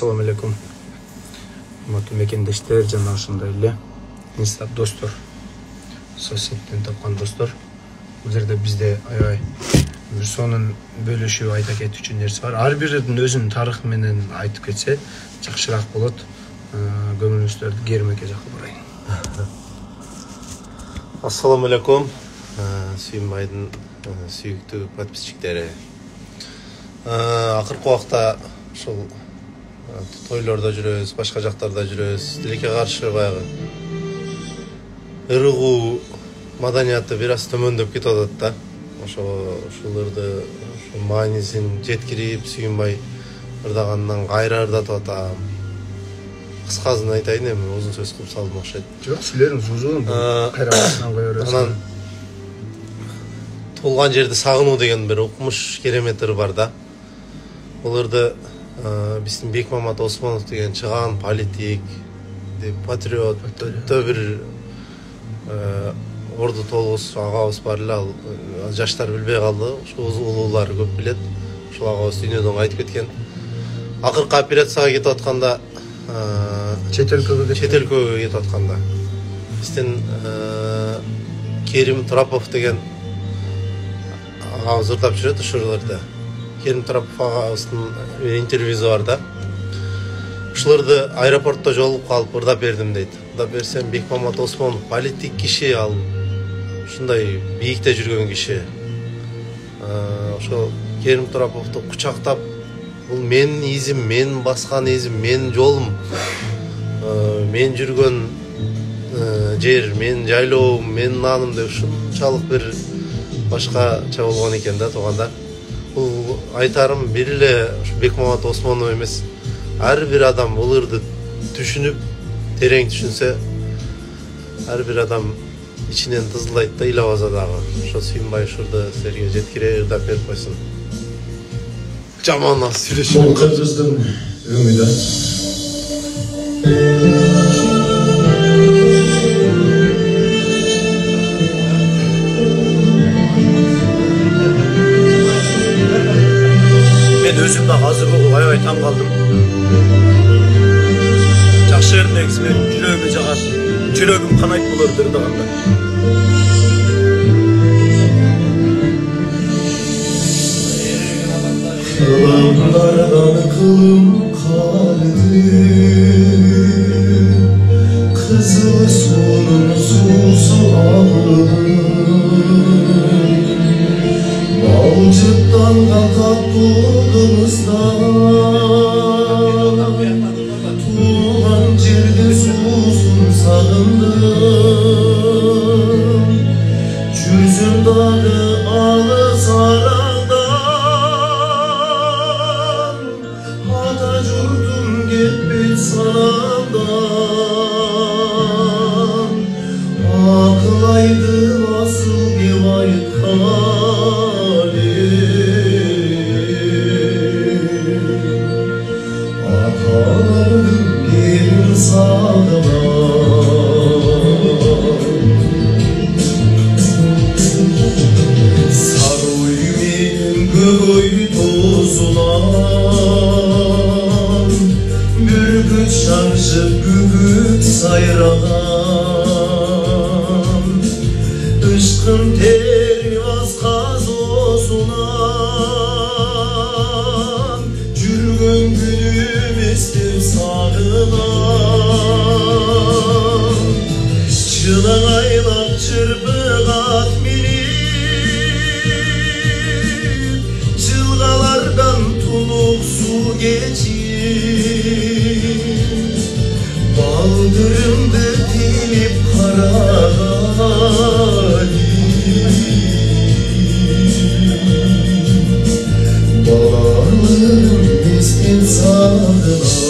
Assalamu alaikum. Урматтуу мекендештер жана ошондой эле инстап достор, соседтен тапкан достор. Бул жерде бизде аябай бир сонун бөлүшүп айта кетүүчү нерсе бар. Ар биринин өзүнүн тарыхы менен айтып кетсе жакшыраак болот. Көңүлүңүздөрдү Керимеке жакка бурайын. Assalamu alaikum. Сүйүнбайдын сүйүктүү подписчиктери. Акыркы убакта ушул тойлордо жүрөбүз, башка жактарда жүрөбүз. Тилекке каршы баягы ыргуу маданияты бир аз төмөндөп кетип атат да. Ушуларды маанисин жеткирип, Сүйүнбай ырдагандан кайра ырдатып атам. Кыскасын айтайын, эми узун сөз кылып салдым окшойт. Жок, сүйлөрүңүз узун. Кайрадан кое бересиз. Анан туулган жерди сагынуу деген бир укмуш керемет ыр бар да. Бул ырды биздин Бекмамат Осмонов деген чыгаан политик, патриот, бир орду толгус агабыз бар эле, ал жаштар билбей калды. Ушул улуулар көп билет. Ушул агабыз дүйнөдөн кайтып кеткен. Акыркы операцияга кетип атканда, чет өлкөгө кетип атканда биздин Керим Турапов деген агабыз ырдап жүрөт ушуларды. Керим Турапов агабыздын интервьюсу бар да. Ушуларды аэропортто жолугуп калып ырдап бердим дейт. Ырдап берсем, Бекмамат Осмонов политик киши, ал ушундай бийикте жүргөн киши. Ошо Керим Тураповду кучактап, бул менин изим, менин баскан изим, менин жолум, мен жүргөн жер, менин жайлоом, менин нааным деп ушунчалык бир башкача болгон экен да туугандар. Бул айтарым бир эле Бекмамат Осмонов эмес, ар бир адам бул ырды түшүнүп, терең түшүнсө, ар бир адам ичинен тызылдайт да, ыйлабаса дагы. Ошо Сүйүнбай ушурду силерге жеткире ырдап берип койсун. Жаман аз сүйлөшүп. Бул кыргыздын өңү да. Мен өзүм да азыр угуп аябай таң калдым. Жакшы эрмексиз, менин жүрөгүмө жагат. Жүрөгүм канайт булар ырдаганда. Kılımlardan kılım kaldı, kızıl sunun susu ağlı, balcıktan kalkap buldumuzdan, tuğan cirde susun sağındım, cüzüm dağı alı sarağım. Sanadan aklaydı nasıl bir vayet halim, atalarım bir sağdılar, sarı benim göğü tozulan, bürküt şarjı bükük sayradan, ışkın tervaz kazosunan, жүргөн günüm estim sağınan, çılan aylar çırpıgat minip, çılgalardan tuluk su geçip, baldırımdı dilip karalim, balarım istin sağdılar.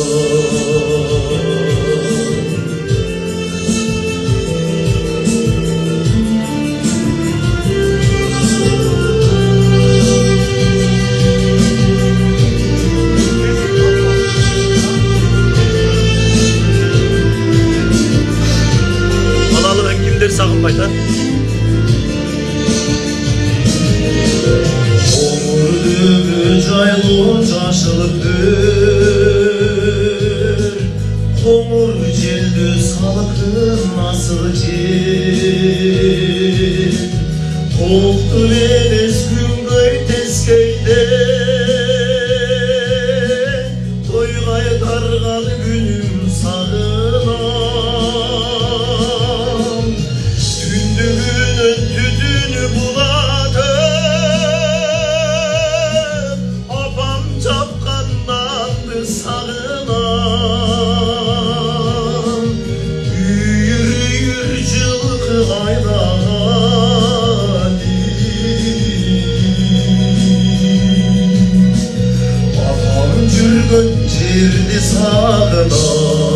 Sağınbay da. Omurdu jaylı caşılıktı, Ellerdi sağına